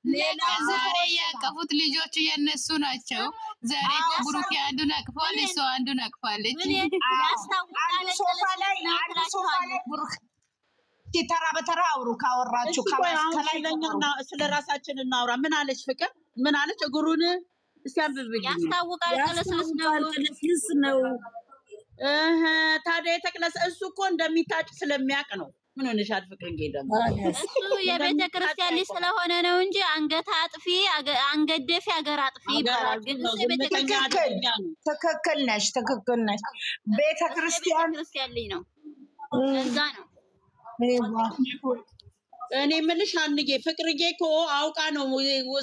ሌላ ዛሬ ያቀፉት ልጆቹ የነሱ ናቸው ዛሬ ብሩክ አንዱን አቅፏል እሷ አንዱን አቅፋለች ያስታውቃል ሶፋ ላይ ብሩክ ተራ በተራ አውሩ ካወራችሁ ከላይኛና ስለራሳችን እናውራ ምን አለች ፍቅር ምን አለች እግሩን ሲያብብልኝ ያስታውቃል ቅልስልስ ነው ታዲያ የተቅለሰ እሱ እኮ እንደሚታጭ ስለሚያውቅ ነው ምን ሆነሻል ፍቅርዬ ደግሞ እሱ የቤተ ክርስቲያን ልጅ ስለሆነ ነው እንጂ አንገት አጥፊ አንገት ደፊ አገር አጥፊ ይባላል ግን የቤተ ክርስቲያን ትክክል ነሽ ቤተ ክርስቲያን ልጅ ነው እዛ ነው እኔ ምንሽ አንጌ ፍቅርዬ እኮ አውቃ ነው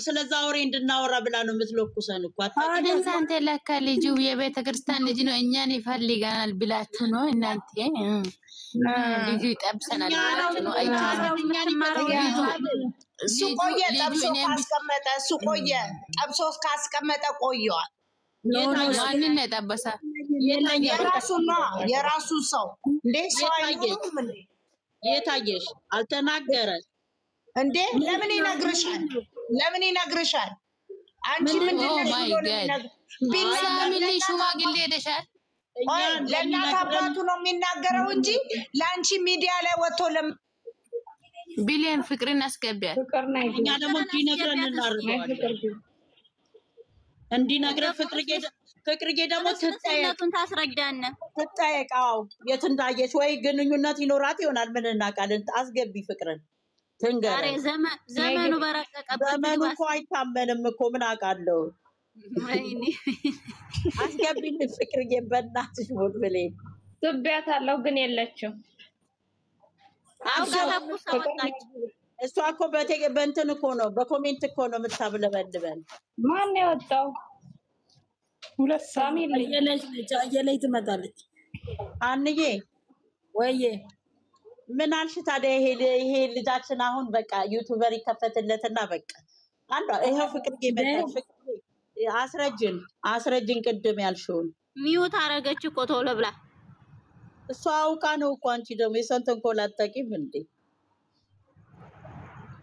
ስለዛ ወሬ እንድናወራ ብላ ነው የምትለኩሰን እኮ አታውቂም አንተ ለካ ልጁ የቤተ ክርስቲያን ልጅ ነው እኛን ይፈልጋናል ብላችሁ ነው እናንተ ልጁ ይጠብሰናል ብላችሁ ነው እሱ ቆየ ጠብሶ ካስቀመጠ ቆየዋል ማንን ነው የጠበሰ የራሱ ሰው እንዴ ሰው አይሆንም እንዴ የታየሽ አልተናገረ እንዴ ለምን ይነግርሻል አንቺ ምንድነው ቢላሚሊ ሽማግሌ ሄደሻል ለእናት አባቱ ነው የሚናገረው እንጂ ለአንቺ ሚዲያ ላይ ወጥቶ ቢሊየን ፍቅርን አስገቢያል እኛ ደግሞ እንዲነግረን እናርገዋለን እንዲነግረን ፍቅርዬ ደግሞ ትጠየቁን ታስረዳነ ትጠየቃው የት እንዳየሽ ወይ ግንኙነት ይኖራት ይሆናል ምን እናቃለን አስገቢ ፍቅርን ትንገረ ዘመኑ በረቀቀበት ዘመኑ እኮ አይታመንም እኮ ምን አውቃለሁ አስገቢኝ ፍቅርዬ በእናትሽ ሞት ብለኝ ትቢያታለሁ ግን የለችም እሷ እኮ በእንትን እኮ ነው በኮሜንት እኮ ነው የምታብለበልበን ማን የወጣው ሁለት ሳሚል የለይ ትመጣለች አንዬ ወይዬ ምን አልሽ ታዲያ ይሄ ልጃችን አሁን በቃ ዩቲዩበር ይከፈትለትና በቃ አንዷ ይሄው ፍቅርዬ መጣች ፍቅርዬ አስረጅን ቅድም ያልሽውን ሚውት አረገች እኮ ቶሎ ብላ እሷ አውቃ ነው እኮ አንቺ ደግሞ የሰንተን ኮል አታውቂም እንዴ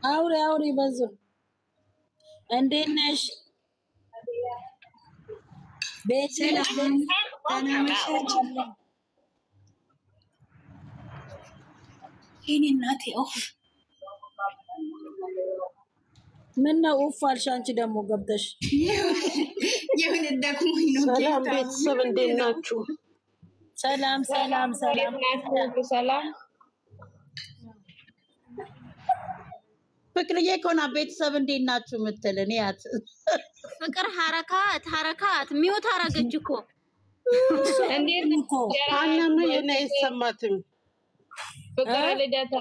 አውሪ በዙ እንዴት ነሽ ቤተሰብ ተናመሻች ይሄን እናቴ ኦፍ ምን ነው ኦፍ አልሽ አንቺ ደግሞ ገብተሽ የሆነ ደክሞኝ ነው ሰላም ቤተሰብ እንዴት ናችሁ ሰላም ፍቅርዬ ኮና ቤተሰብ እንዴት ናችሁ ምትል እኔያት ፍቅር ሐረካት ሚውት አረገች እኮ እንዴት እኮ አናማ የኔ አይሰማትም ፍቅር ልደታ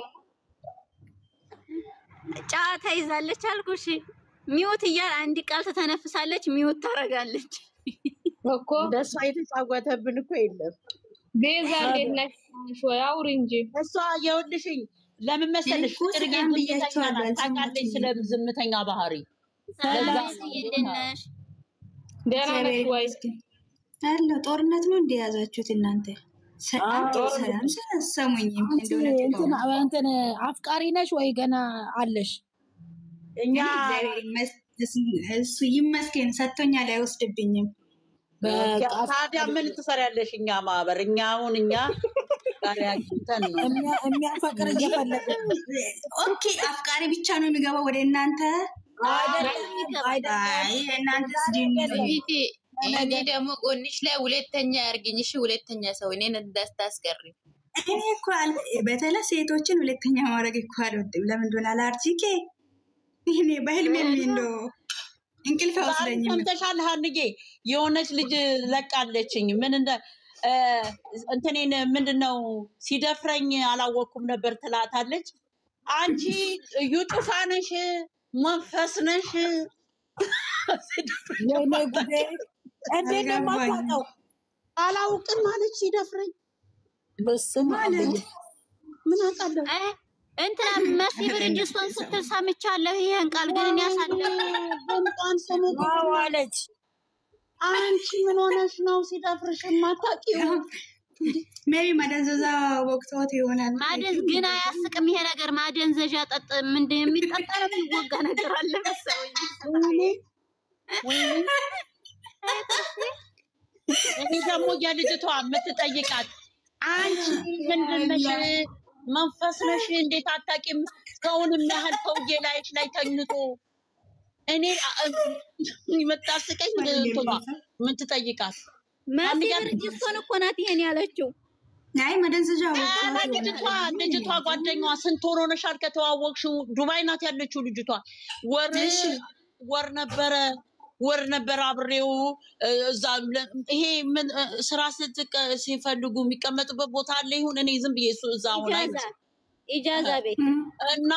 ጫታ ይዛለች አልኩሽ ሚውት እያል አንድ ቃል ተተነፍሳለች ሚውት ታረጋለች እኮ ደስ አይተጫወተብን እኮ የለም ቤዛ እንዴት ነሽ ወይ አውሪ እንጂ እሷ የወልሽኝ ለምን መሰለሽ ፍቅርዬ ታውቃለች ስለ ዝምተኛ ባህሪ ሰላም ይደነሽ ደህና ነሽ ወይ አለ ጦርነት ነው እንደያዛችሁት እናንተ ሰላም ሰሙኝ እንትን አፍቃሪ ነሽ ወይ ገና አለሽ እኛ እሱ ይመስገን ሰጥቶኛል አይወስድብኝም ታዲያ ምን ትሰሪያለሽ እኛ ማህበር እኛ አሁን እኛ ጋሪያችን ነው የሚያፈቅር እየፈለገ ኦኬ አፍቃሪ ብቻ ነው የሚገባው ወደ እናንተ እኔ ደግሞ ቆንሽ ላይ ሁለተኛ ያርግኝሽ ሁለተኛ ሰው እኔን እንዳስታስቀሪ እኔ እኮ በተለይ ሴቶችን ሁለተኛ ማድረግ እኮ አልወድም ለምን እንደሆነ አላርጂኬ እኔ በህልሜ ነው እንቅልፍ ወስደኝ ሰምተሻል ሀንዬ የሆነች ልጅ ለቃለችኝ ምን እንደ እንትኔን ምንድነው ሲደፍረኝ አላወኩም ነበር ትላታለች አንቺ ዩጩፋ ነሽ መንፈስ ነሽ እንዴት ነው አላውቅም ማለች ሲደፍረኝ በስመ አብ ምን አውቃለሁ እንትና መሲ ብርጅስቶን ስትል ሰምቻለሁ ይሄን ቃል ግን ያሳደረ በጣም ሰምቻለሁ አለች አንቺ ምን ሆነሽ ነው ሲደፍርሽ ማታቂው ሜቢ ማደንዘዛ ወቅቶት ይሆናል። ማደንዝ ግን አያስቅም ይሄ ነገር። ማደንዘዣ ጠጥ ምንድን የሚጠጣ ነው የሚወጋ ነገር አለ መሰለኝ። እኔ ደግሞ የልጅቷ የምትጠይቃት አንቺ ምንድን ነሽ? መንፈስ ነሽ? እንዴት አታውቂም? ሰውንም ያህል ሰውዬ ላይሽ ላይ ተኝቶ እኔ የምታስቀኝ ልጅቷ ምን ትጠይቃት? ማሲርጅስቶን እኮ ናት ይሄን ያለችው። አይ መደንዘዣ ልጅቷ ጓደኛዋ ስንት ወር ሆነሻል ከተዋወቅሽው? ዱባይ ናት ያለችው ልጅቷ። ወር ነበረ አብሬው እዛ። ይሄ ምን ስራ ሲፈልጉ የሚቀመጡበት ቦታ አለ ይሁን እኔ ዝም ብዬ እሱ እዛ ሆነ ኢጃዛ ቤት እና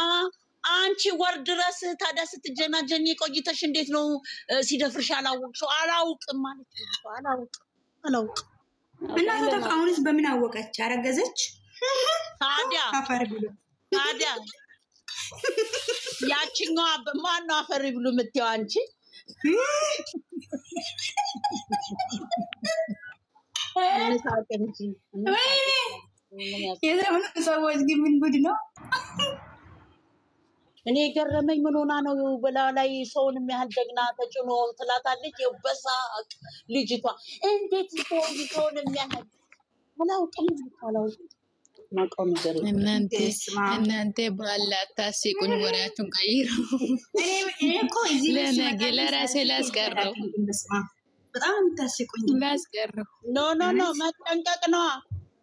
አንቺ ወር ድረስ ታዲያ ስትጀናጀኝ ቆይተሽ እንዴት ነው ሲደፍርሽ አላወቅሽው? አላውቅም ማለት ነው። አላውቅም እና አሁንስ በምን አወቀች? አረገዘች? ታዲያ ያቺኛዋ ማነው አፈር ብሎ የምትይው አንቺ? የዘመኑ ሰዎች ግን ምን ጉድ ነው? እኔ ገረመኝ። ምን ሆና ነው በላ ላይ ሰውን የሚያህል ጀግና ተጭኖ ትላታለች። የበሳቅ ልጅቷ እንዴት ሰውን የሚያህል አላውቅም። እናንተ ባላ ታሲቁኝ ወሬያችሁን ቀይሩ። ለነገ ለራሴ ላስቀረው በጣም የምታስቁኝ ላስቀረው። ኖ መጠንቀቅ ነው።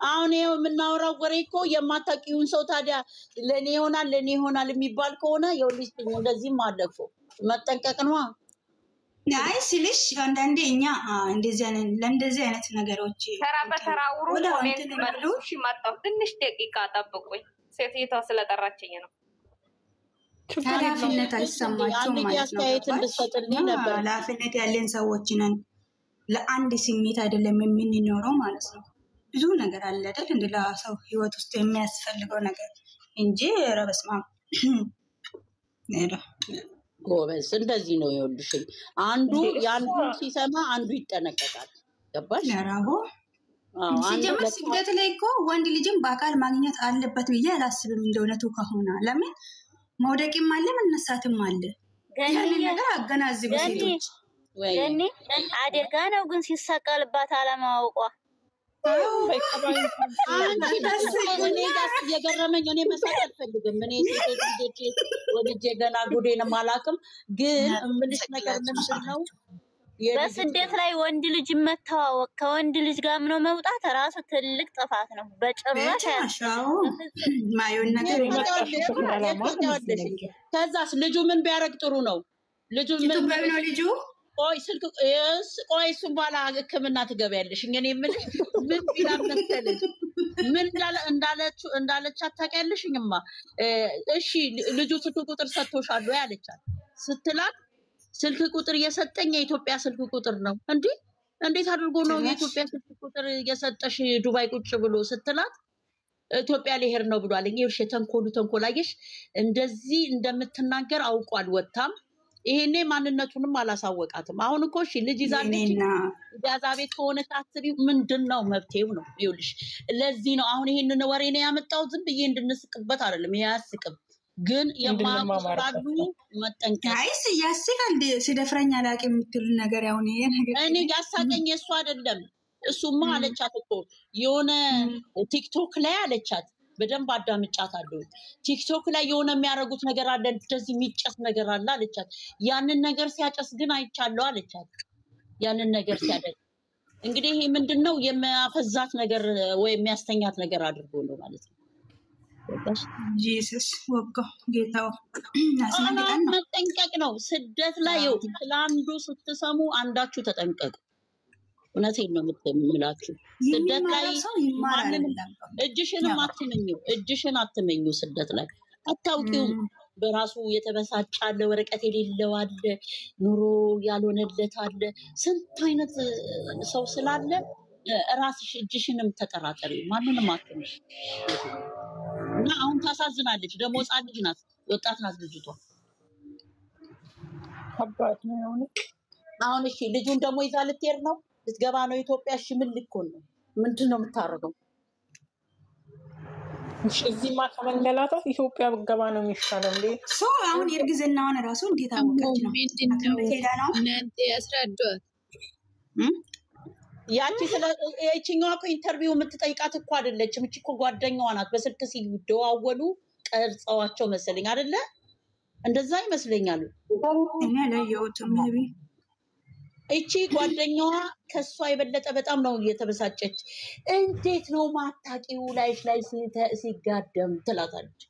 አሁን ይኸው የምናወራው ወሬ እኮ የማታውቂውን ሰው ታዲያ ለእኔ ይሆናል የሚባል ከሆነ የውልጅ እንደዚህም አለ እኮ መጠንቀቅ ነው። አይ ስልሽ አንዳንዴ እኛ ለእንደዚህ አይነት ነገሮች ተራ በተራ አውሩ። ኮሜንት መልሱ። እሺ መጣሁ። ትንሽ ደቂቃ ጠብቁኝ። ሴትዮዋ ስለጠራችኝ ነው። ኃላፊነት አይሰማቸውም ማለት ነው። ኃላፊነት ያለን ሰዎች ነን። ለአንድ ስሜት አይደለም የምንኖረው ማለት ነው። ብዙ ነገር አለ አይደል? እንደ ለሰው ህይወት ውስጥ የሚያስፈልገው ነገር እንጂ ረበስማ ጎበዝ እንደዚህ ነው። ይኸውልሽ አንዱ ያንዱ ሲሰማ አንዱ ይጠነቀቃል። ገባሽ? ያራቦ ሲጀምር ስግደት ላይ እኮ ወንድ ልጅም በአካል ማግኘት አለበት ብዬ አላስብም። እንደውነቱ ከሆነ ለምን መውደቅም አለ መነሳትም አለ። ያንን ነገር አገናዝቡ ሴቶች። ገኒ አደጋ ነው ግን ሲሰቀልባት አለማወቋ። የገረመኝ እኔ መሳቅ አልፈልግም። እኔ ሴቶች ልጆች ወልጄ ገና ጉዴንም አላውቅም። ግን የምልሽ ነገር ምንድን ነው በስደት ላይ ወንድ ልጅ መተዋወቅ ከወንድ ልጅ ጋር ምኖ መውጣት ራሱ ትልቅ ጥፋት ነው። በጭራሽ ማየውን ነገር ከዛስ ልጁ ምን ቢያደርግ ጥሩ ነው? ልጁ ቆይ እሱም በኋላ ሕክምና ትገቢያለሽ። እኔ የምልሽ ምን ቢላ መሰለሽ ምን እንዳለቻት ታውቂያለሽ? እማ እሺ ልጁ ስልክ ቁጥር ሰጥቶሻል ወይ አለቻት። ስትላት ስልክ ቁጥር የሰጠኝ የኢትዮጵያ ስልክ ቁጥር ነው። እንዴት አድርጎ ነው የኢትዮጵያ ስልክ ቁጥር የሰጠሽ ዱባይ ቁጭ ብሎ ስትላት ኢትዮጵያ ሊሄድ ነው ብሏል። ይኸውልሽ ተንኮላየሽ እንደዚህ እንደምትናገር አውቋል። ወጣም ይሄኔ ማንነቱንም አላሳወቃትም። አሁን እኮ እሺ ልጅ ይዛለች ያዛ ቤት ከሆነ ታስቢው ምንድነው መብቴው ነው። ይኸውልሽ ለዚህ ነው አሁን ይሄንን ወሬ ነው ያመጣው። ዝም ብዬ እንድንስቅበት አይደለም። ይሄ ያስቅም ግን የማማራሉ መጠንቀቅ አይስ ያስቃል። ሲደፍረኝ አላውቅም የምትሉ ነገር አሁን ይሄ ነገር እኔ ያሳቀኝ እሱ አይደለም። እሱማ አለቻት እኮ የሆነ ቲክቶክ ላይ አለቻት። በደንብ አዳምጫታለሁ። ቲክቶክ ላይ የሆነ የሚያደርጉት ነገር አለ፣ እንደዚህ የሚጨስ ነገር አለ አለቻት። ያንን ነገር ሲያጨስ ግን አይቻለሁ አለቻት። ያንን ነገር ሲያደርግ እንግዲህ ይሄ ምንድነው የሚያፈዛት ነገር ወይ የሚያስተኛት ነገር አድርጎ ነው ማለት ነው። ኢየሱስ ወጋ ጌታው መጠንቀቅ ነው። ስደት ላይ ስለአንዱ ስትሰሙ አንዳችሁ ተጠንቀቁ። እውነቴን ነው የምላችሁ። ስደት ላይ እጅሽን አትመኙ። ስደት ላይ አታውቂውም። በራሱ የተበሳጨ አለ፣ ወረቀት የሌለው አለ፣ ኑሮ ያልሆነለት አለ። ስንት አይነት ሰው ስላለ ራስሽ እጅሽንም ተጠራጠሪ። ማንንም አትመኝ እና አሁን ታሳዝናለች። ደግሞ ህፃን ልጅ ናት፣ ወጣት ናት ልጅቷ። ከባድ ነው የሆነ አሁን እሺ ልጁን ደግሞ ይዛ ልትሄድ ነው ልትገባ ነው ኢትዮጵያ። እሺ ምን ልኮን ነው ምንድን ነው የምታደርገው? እዚህማ ከመንገላታት ኢትዮጵያ ብገባ ነው የሚሻለው። እንዴ ሰው አሁን የእርግዝናውን ራሱ እንዴት አወቀች ነው? ሄዳ ነው እናንተ ያስረዷት። ያቺ ስለ ይችኛዋ እኮ ኢንተርቪው የምትጠይቃት እኮ አይደለችም። እቺ እኮ ጓደኛዋ ናት። በስልክ ሲደዋወሉ ቀርጸዋቸው መሰለኝ አይደለ? እንደዛ ይመስለኛል። እኔ አላየሁትም። ሜቢ እቺ ጓደኛዋ ከሷ የበለጠ በጣም ነው እየተበሳጨች። እንዴት ነው ማታቂው ላይሽ ላይ ሲጋደም ትላታለች።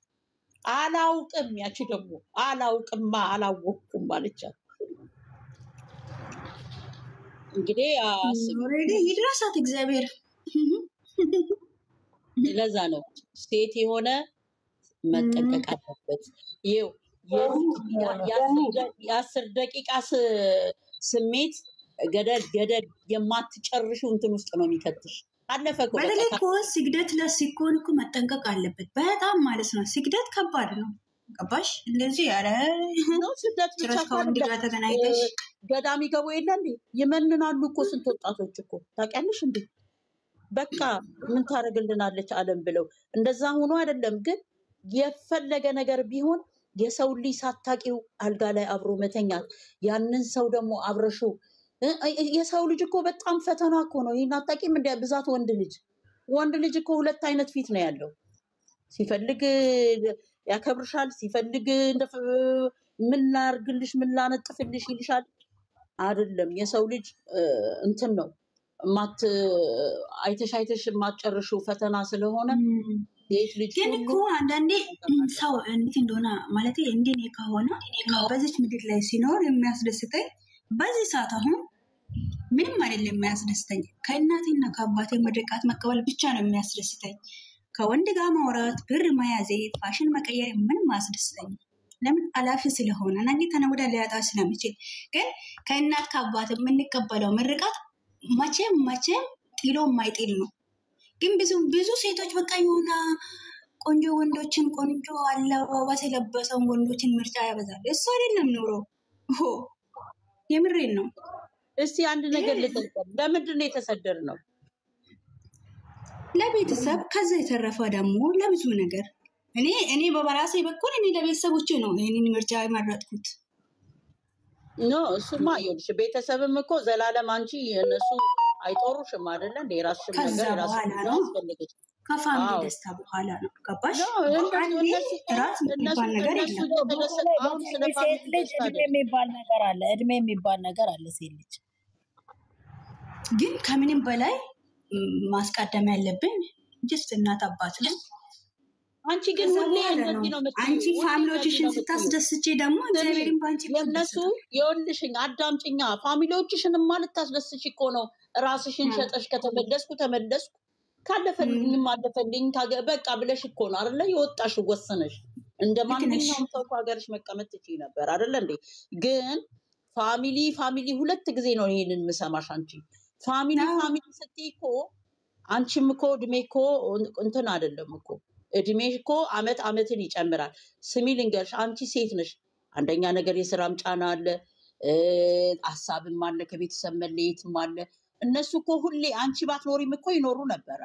አላውቅም። ያቺ ደግሞ አላውቅማ አላወቅኩም ማለቻት። እንግዲህ ኦልሬዲ ይድረሳት እግዚአብሔር። ለዛ ነው ሴት የሆነ መጠንቀቅ አለበት። ይኸው የአስር ደቂቃ ስሜት ገደል የማትጨርሺው እንትን ውስጥ ነው የሚከትሽ። አለፈ እኮ በተለይ እኮ ስግደት ለሲኮን እኮ መጠንቀቅ አለበት በጣም ማለት ነው። ስግደት ከባድ ነው። ገባሽ? እንደዚህ ያለ ነው ስግደት ብቻ ከወንድ ጋር ተገናኝተሽ ገዳም ይገቡ የለ እንዴ? ይመንናሉ እኮ ስንት ወጣቶች እኮ ታውቂያለሽ እንዴ? በቃ ምን ታደርግልናለች ዓለም ብለው እንደዛ ሆኖ አይደለም። ግን የፈለገ ነገር ቢሆን የሰው ልጅ ሳታቂው አልጋ ላይ አብሮ መተኛት፣ ያንን ሰው ደግሞ አብረሹ የሰው ልጅ እኮ በጣም ፈተና እኮ ነው። ይህን አታቂም እንደ ብዛት ወንድ ልጅ እኮ ሁለት አይነት ፊት ነው ያለው። ሲፈልግ ያከብርሻል፣ ሲፈልግ ምን ላርግልሽ ምን ላነጥፍልሽ ይልሻል። አይደለም የሰው ልጅ እንትን ነው አይተሽ የማትጨርሺው ፈተና ስለሆነ ግን እኮ አንዳንዴ ሰው እንዴት እንደሆነ ማለት እንደኔ ከሆነ በዚች ምድር ላይ ሲኖር የሚያስደስተኝ በዚህ ሰዓት አሁን ምንም አይደለም የሚያስደስተኝ። ከእናቴና ከአባቴ ምርቃት መቀበል ብቻ ነው የሚያስደስተኝ። ከወንድ ጋር ማውራት፣ ብር መያዜ፣ ፋሽን መቀየር ምንም አያስደስተኝ። ለምን? አላፊ ስለሆነ ነገ ተነገ ወዲያ ሊያጣ ስለሚችል። ግን ከእናት ከአባት የምንቀበለው ምርቃት መቼም ጥሎ የማይጥል ነው። ግን ብዙ ሴቶች በቃ የሆነ ቆንጆ ወንዶችን ቆንጆ አለባበስ የለበሰውን ወንዶችን ምርጫ ያበዛል። እሱ አይደለም ኑሮ። የምሬን ነው። እስቲ አንድ ነገር ልጠይቅ። ለምንድን ነው የተሰደድነው? ለቤተሰብ፣ ከዛ የተረፈ ደግሞ ለብዙ ነገር። እኔ በበራሴ በኩል እኔ ለቤተሰቦቼ ነው ይህንን ምርጫ የመረጥኩት። ኖ እሱማ ይኸውልሽ ቤተሰብም እኮ ዘላለም አንቺ እነሱ አይጦሩሽም አይደለ እንደ የራስሽም ነገር የራስሽም ነው ያስፈልግሽ። ከፋሚሊ ደስታ በኋላ ነው። ገባሽ? ራስ የሚባል ነገር የለም። ሴት ልጅ እድሜ የሚባል ነገር አለ። እድሜ የሚባል ነገር አለ። ሴት ልጅ ግን ከምንም በላይ ማስቀደም ያለብን ጀስት እናት አባት ነው። አንቺ ግን ሁሌ እንደዚህ ነው የምትይው። አንቺ ፋሚሊዎችሽን ስታስደስቼ ደግሞ እግዚአብሔርን ባንቺ የነሱ ይኸውልሽኝ አዳምጪኛ። ፋሚሊዎችሽን ማለት ታስደስች እኮ ነው። ራስሽን ሸጠሽ ተመለስኩ ካለፈልኝም አለፈልኝ በቃ ብለሽ እኮ ነው አይደለ የወጣሽ ወሰነሽ። እንደ ማንኛውም ሰው ሀገርሽ መቀመጥ ትችይ ነበር አይደለ እንዴ? ግን ፋሚሊ ሁለት ጊዜ ነው ይሄንን የምሰማሽ። አንቺ ፋሚሊ ስትይ እኮ አንቺም እኮ እድሜ እኮ እንትን አይደለም እኮ እድሜ እኮ አመትን ይጨምራል። ስሚ ልንገርሽ፣ አንቺ ሴት ነሽ። አንደኛ ነገር የስራም ጫና አለ፣ ሀሳብም አለ፣ ከቤተሰብ መለየትም አለ። እነሱ እኮ ሁሌ አንቺ ባትኖሪም እኮ ይኖሩ ነበረ።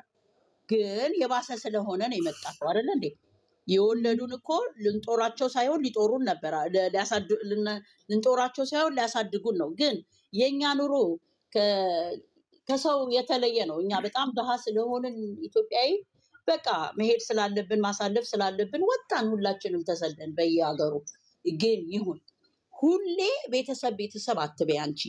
ግን የባሰ ስለሆነ ነው የመጣው አይደለ እንዴ? የወለዱን እኮ ልንጦራቸው ሳይሆን ሊጦሩን ነበረ። ልንጦራቸው ሳይሆን ሊያሳድጉን ነው። ግን የኛ ኑሮ ከሰው የተለየ ነው። እኛ በጣም ድሃ ስለሆንን ኢትዮጵያዊ በቃ መሄድ ስላለብን ማሳለፍ ስላለብን ወጣን ሁላችንም ተሰደን በየሀገሩ። ግን ይሁን ሁሌ ቤተሰብ አትበይ። አንቺ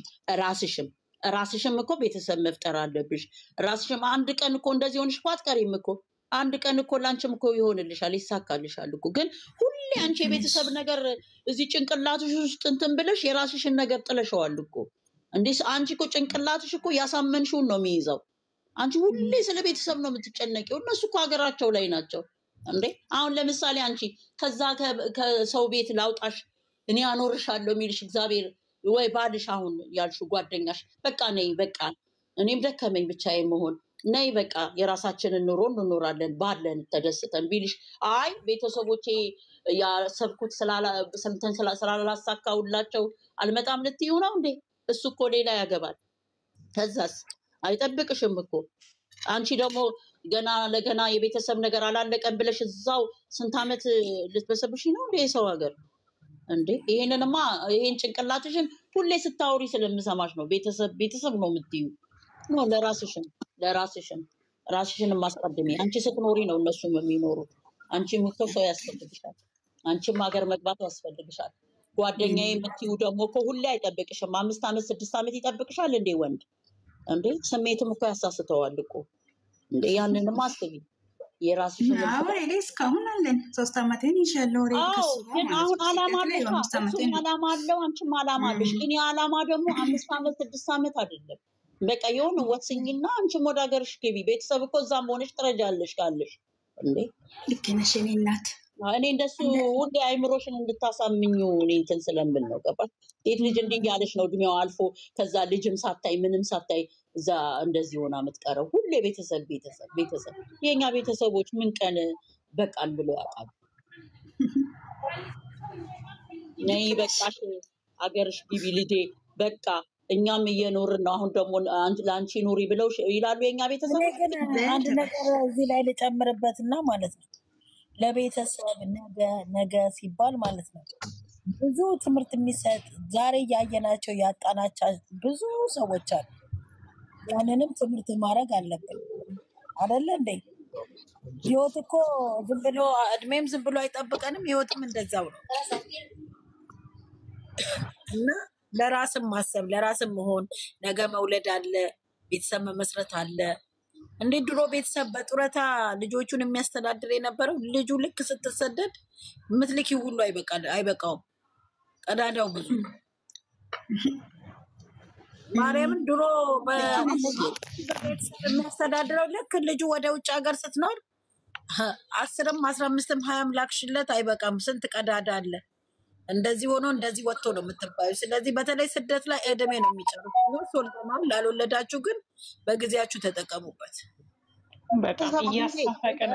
ራስሽም እኮ ቤተሰብ መፍጠር አለብሽ። ራስሽም አንድ ቀን እኮ እንደዚህ ሆንሽ እኮ አትቀሪም እኮ። አንድ ቀን እኮ ላንቺም እኮ ይሆንልሻል፣ ይሳካልሻል እኮ። ግን ሁሌ አንቺ የቤተሰብ ነገር እዚህ ጭንቅላትሽ ውስጥ እንትን ብለሽ የራስሽን ነገር ጥለሽዋል እኮ። እንዴ አንቺ እኮ ጭንቅላትሽ እኮ ያሳመንሽውን ነው የሚይዘው። አንቺ ሁሌ ስለ ቤተሰብ ነው የምትጨነቂው። እነሱ እኮ ሀገራቸው ላይ ናቸው እንዴ። አሁን ለምሳሌ አንቺ ከዛ ከሰው ቤት ላውጣሽ እኔ አኖርሻለሁ የሚልሽ እግዚአብሔር ወይ ባልሽ አሁን ያልሽው ጓደኛሽ በቃ ነይ በቃ እኔም ደከመኝ ብቻዬን መሆን ነይ በቃ የራሳችንን ኑሮ እንኖራለን ባለን ተደስተን ቢልሽ አይ ቤተሰቦቼ ያሰብኩት ስላላሳካሁላቸው አልመጣም ልትይው ነው እንዴ? እሱ እኮ ሌላ ያገባል። ከዛስ አይጠብቅሽም እኮ አንቺ ደግሞ ገና ለገና የቤተሰብ ነገር አላለቀም ብለሽ እዛው ስንት ዓመት ልትበሰብሽ ነው እንዴ ሰው ሀገር እንዴ? ይሄን ጭንቅላትሽን ሁሌ ስታወሪ ስለምሰማሽ ነው። ቤተሰብ ነው የምትዩ ነው። ራስሽን ማስቀድሜ። አንቺ ስትኖሪ ነው እነሱም የሚኖሩት። አንቺም እኮ ሰው ያስፈልግሻል። አንቺም ሀገር መግባት ያስፈልግሻል። ጓደኛዬ የምትዩ ደግሞ እኮ ሁሌ አይጠብቅሽም። 5 ዓመት 6 ዓመት ይጠብቅሻል እንዴ ወንድ እንዴ? ስሜትም እኮ ያሳስተዋል እኮ እንዴ። ያንንም አስቢ። የራስሽን እኔ እስካሁን አለን 3 ዓመቴን ይሻለው ሬ ከሱ ግን አሁን አላማ አለው። አንቺም አላማ አለሽ። ግን የአላማ ደግሞ 5 ዓመት 6 ዓመት አይደለም። በቃ የሆነ ወስኝና አንቺም ወደ ሀገርሽ ግቢ። ቤተሰብ እኮ እዛም ሆነሽ ትረጃለሽ ካለሽ እንዴ። ልክ ነሽ የኔ እናት። እኔ እንደሱ ሁሌ አይምሮሽን እንድታሳምኙ እኔ እንትን ስለምል ነው። ገባሽ? ሴት ልጅ እንዲህ ያለሽ ነው እድሜዋ አልፎ ከዛ ልጅም ሳታይ ምንም ሳታይ እዛ እንደዚህ ሆና የምትቀረው። ሁሌ ቤተሰብ። የኛ ቤተሰቦች ምን ቀን በቃል ብለው ያውቃሉ? ነይ በቃሽ አገርሽ ግቢ ልጄ በቃ እኛም እየኖርን ነው። አሁን ደግሞ ለአንቺ ኑሪ ብለው ይላሉ የኛ ቤተሰብ። አንድ ነገር እዚህ ላይ ልጨምርበትና ማለት ነው ለቤተሰብ ነገ ሲባል ማለት ነው ብዙ ትምህርት የሚሰጥ ዛሬ ያየናቸው ያጣናቸው ብዙ ሰዎች አሉ። ያንንም ትምህርት ማድረግ አለብን አይደለ እንዴ? ህይወት እኮ ዝም ብሎ እድሜም ዝም ብሎ አይጠብቀንም። ህይወትም እንደዛው ነው እና ለራስም ማሰብ ለራስም መሆን ነገ መውለድ አለ፣ ቤተሰብ መመስረት አለ። እንዴ ድሮ ቤተሰብ በጡረታ ልጆቹን የሚያስተዳድር የነበረው ልጁ ልክ ስትሰደድ ምትልኪ ሁሉ አይበቃውም። ቀዳዳው ብዙ ማርያምን ድሮ የሚያስተዳድረው ልክ ልጁ ወደ ውጭ ሀገር ስትኖር 10ም 15ም 20ም ላክሽለት አይበቃም። ስንት ቀዳዳ አለ። እንደዚህ ሆኖ እንደዚህ ወጥቶ ነው የምትባዩ። ስለዚህ በተለይ ስደት ላይ እድሜ ነው የሚጨርሱ። ሶልማም ላልወለዳችሁ ግን በጊዜያችሁ ተጠቀሙበት። በጣም እያሳፈቀን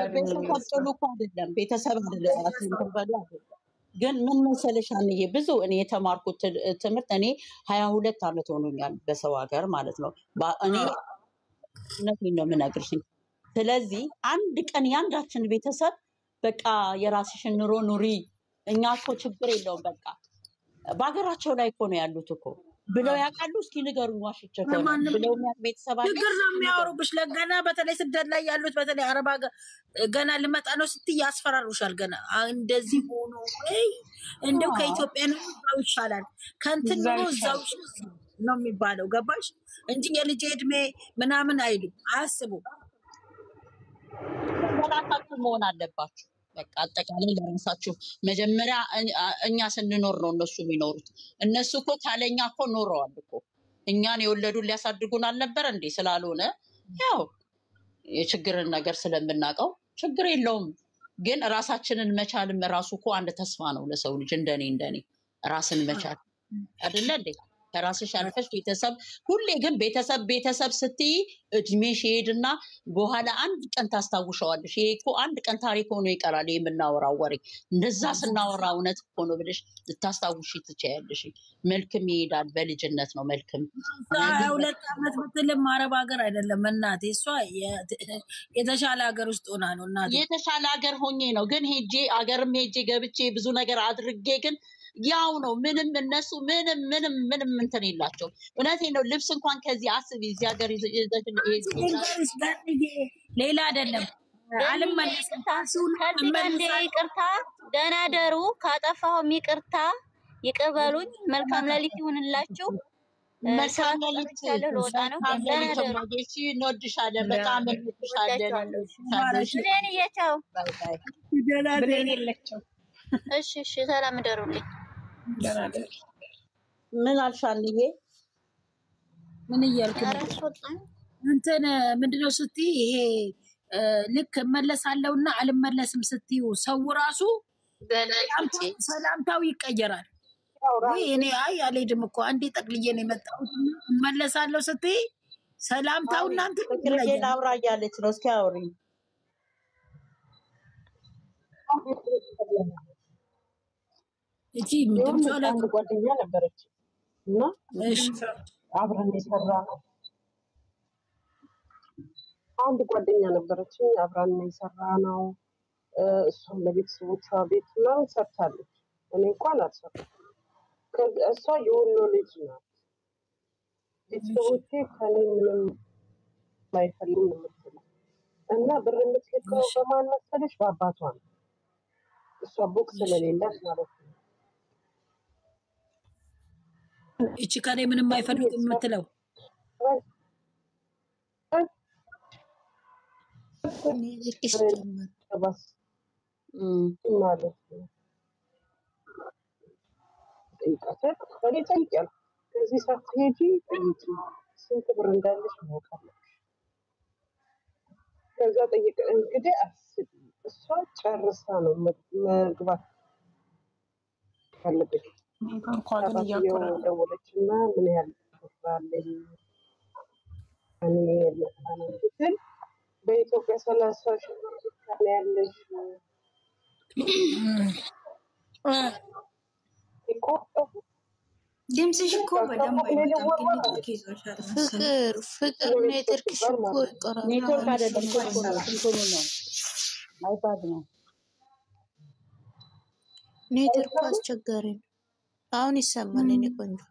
ቤተሰብ አይደለም። ግን ምን መሰለሽ አንዬ ብዙ እኔ የተማርኩት ትምህርት እኔ 22 ዓመት ሆኖኛል በሰው ሀገር ማለት ነው። እኔ እውነቴን ነው የምነግርሽ። ስለዚህ አንድ ቀን ያንዳችን ቤተሰብ በቃ የራስሽን ኑሮ ኑሪ እኛ እኮ ችግር የለውም በቃ በሀገራቸው ላይ እኮ ነው ያሉት እኮ ብለው ያውቃሉ? እስኪ ንገሩኝ። ዋሽቼ ከሆነ ብለው ቤተሰብ አለ ችግር ነው የሚያወሩብሽ። ለገና በተለይ ስደት ላይ ያሉት በተለይ አረባ ገና ልመጣ ነው ስትይ ያስፈራሩሻል። ገና እንደዚህ ሆኖ ወይ እንደው ከኢትዮጵያ ነው ይሻላል ከእንትን ነው እዛው ነው የሚባለው። ገባሽ እንጂ የልጅ እድሜ ምናምን አይሉም አያስቡ። በራሳችሁ መሆን አለባችሁ። በቃ አጠቃላይ ለራሳችሁ መጀመሪያ እኛ ስንኖር ነው እነሱ የሚኖሩት። እነሱ እኮ ካለኛ እኮ ኖረዋል እኮ እኛን የወለዱን ሊያሳድጉን አልነበረ እንዴ? ስላልሆነ ያው የችግርን ነገር ስለምናውቀው ችግር የለውም። ግን ራሳችንን መቻልም ራሱ እኮ አንድ ተስፋ ነው ለሰው ልጅ። እንደኔ ራስን መቻል አይደለ እንዴ? ከራስሽ አልፈሽ ቤተሰብ ሁሌ ግን ቤተሰብ ስትይ እድሜሽ ይሄድና በኋላ አንድ ቀን ታስታውሻዋለሽ። ይሄ እኮ አንድ ቀን ታሪክ ሆኖ ይቀራል የምናወራው ወሬ። እንደዛ ስናወራ እውነት እኮ ነው ብለሽ ልታስታውሺ ትችያለሽ። መልክም ይሄዳል። በልጅነት ነው መልክም። 2 ዓመት ብትልም አረብ ሀገር አይደለም እናቴ። እሷ የተሻለ ሀገር ውስጥ ሆና ነው እናቴ። የተሻለ ሀገር ሆኜ ነው ግን ሀገርም ሄጄ ገብቼ ብዙ ነገር አድርጌ ግን ያው ነው ምንም እነሱ ምንም እንትን የላቸው። እውነቴን ነው። ልብስ እንኳን ከዚህ አስቢ እዚህ ሀገር ሌላ አይደለም። አልመለስም ይቅርታ ደህና ደሩ። ካጠፋሁም ይቅርታ ይቅር በሉኝ። መልካም ሌሊት ይሁንላችሁ። መልካም ሌሊት ልወጣ ነው። ደህና ደሩ። እንወድሻለን፣ በጣም እንወድሻለን። ብሌን እየቻው ብሌን የለችም። እሺ ሰላም ደሩልኝ። ምን አልሻልዬ? ምን እያልክ እንትን ምንድነው ስትይ ይሄ ልክ እመለሳለሁና አልመለስም ስትዩ ሰው ራሱ ሰላምታው ይቀየራል። ወይ እኔ አልሄድም እኮ አንዴ ጠቅልዬ ነው የመጣሁት እመለሳለሁ ስትይ ሰላምታው እናንተ ትግሬን አብራ እያለች ነው። እስኪ አውሪ። እቺ ምንም ጓደኛ ነበረች እና አብረን የሰራ ነው አንድ ጓደኛ ነበረችኝ አብራን የሰራ ነው። እሷም ለቤተሰቦቿ ቤት ምናምን ሰርታለች። እኔ እንኳን አልሰራም። እሷ የወሎ ልጅ ናት። ቤተሰቦቼ ከኔ ምንም አይፈልጉም የምትለው እና ብር የምትልከው በማን መሰለሽ? በአባቷ ነው። እሷ ቦክ ስለሌላት ማለት ነው። እቺ ከኔ ምንም አይፈልጉም የምትለው ማለት ነው። ጠይቃት እኔ ጠይቄያለሁ። ከዚህ ሳትሄጂ ጠይቂ፣ ስንት ብር እንዳለሽ ማወቅ አለብሽ። ከዛ ጠይቀ እንግዲህ አስቢ። እሷ ጨርሳ ነው መግባት ፈለገች። አባትየው ደወለችና ምን ያህል ብር አለኝ እኔ ነው ስትል በኢትዮጵያ 30,000 ብር ብቻ ነው ያለሽ እኮ። ድምፅሽ እኮ በደንብ አይመጣም፣ ግን ኔትወርክ ይዞሻል መሰለኝ። ፍቅር ኔትወርክሽ እኮ ይቆራል። ኔትወርክ አይደለም እንትኑ ነው፣ አይፓድ ነው። ኔትወርኩ አስቸጋሪ ነው። አሁን ይሰማል። እኔ ቆንጆ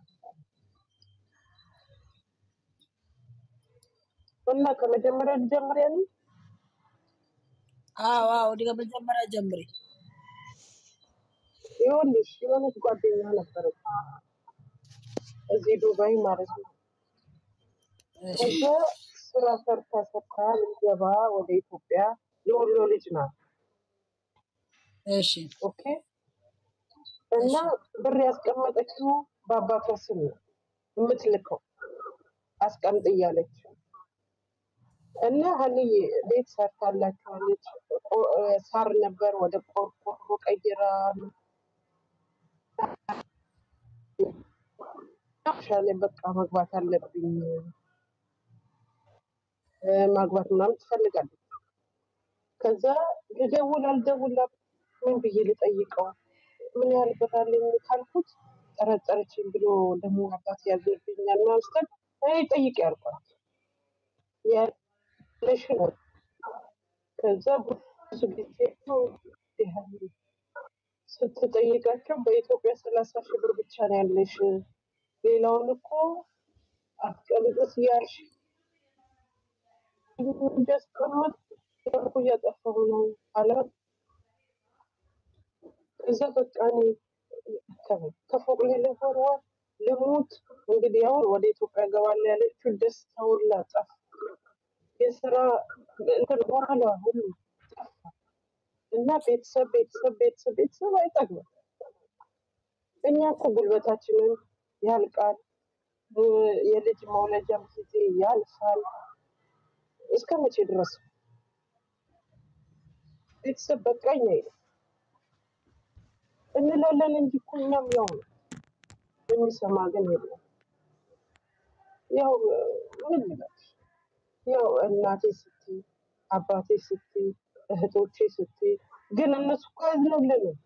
እና ከመጀመሪያ ልጀምር ያለ አዎ ወደ መጀመሪያ ጀምሪ። ይኸውልሽ የሆነች ጓደኛ ነበረች እዚህ ዱባይ ማለት ነው። እዛ ስራ ሰርታ ልትገባ ወደ ኢትዮጵያ የወሎ ልጅ ናት። እሺ ኦኬ። እና ብር ያስቀመጠችው በአባቷ ስም ነው የምትልከው፣ አስቀምጥ እያለች እና ሀኒዬ ቤት ሰርታላቸዋለች። ሳር ነበር ወደ ቆርቆሮ ቀይራ ሻለ በቃ መግባት አለብኝ ማግባት ምናምን ትፈልጋለች። ከዛ ልደውል አልደውልም ምን ብዬ ልጠይቀው ምን ያህል ብር አለኝ ካልኩት ጠረጠረችኝ ብሎ ደግሞ አባት ያዘብኛል ማስተር እኔ ጠይቅ ያልኳት ያለሽ ነው። ከዛ ብዙ ጊዜ ስትጠይቃቸው በኢትዮጵያ 30,000 ብር ብቻ ነው ያለሽ፣ ሌላውን እኮ አስቀምጥስ ያልሽ እንደስቀምጥ ያልኩ እያጠፋሁ ነው አለ። ከዛ በቃ እኔ ከፎቅ ላይ ልወርወር ልሙት እንግዲህ አሁን ወደ ኢትዮጵያ ገባለሁ ያለችው ደስታውን ላጠፋ የስራ እንትን በኋላ ሁሉ ጠፋ እና ቤተሰብ አይጠግብም። እኛ እኮ ጉልበታችንን ያልቃል፣ የልጅ መውለጃም ጊዜ ያልፋል። እስከ መቼ ድረስ ቤተሰብ በቃኝ አይልም እንላለን እንጂ እኮ እኛም ያው ነው፣ የሚሰማ ግን የለም። ያው ምን ልበልሽ፣ ያው እናቴ ስትይ አባቴ ስትይ እህቶቼ ስትይ ግን እነሱ እኮ አዝነውልንም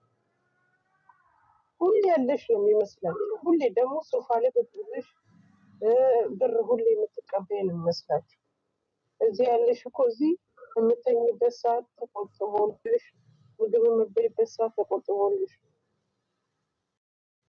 ሁሌ ያለሽ ነው የሚመስላቸው። ሁሌ ደግሞ ሶፋ ላይ ቁጭ ብለሽ ብር ሁሌ የምትቀበይ ነው የሚመስላቸው። እዚህ ያለሽ እኮ እዚህ የምተኝበት ሰዓት ተቆጥቦልሽ፣ ምግብ የምትበይበት ሰዓት ተቆጥቦልሽ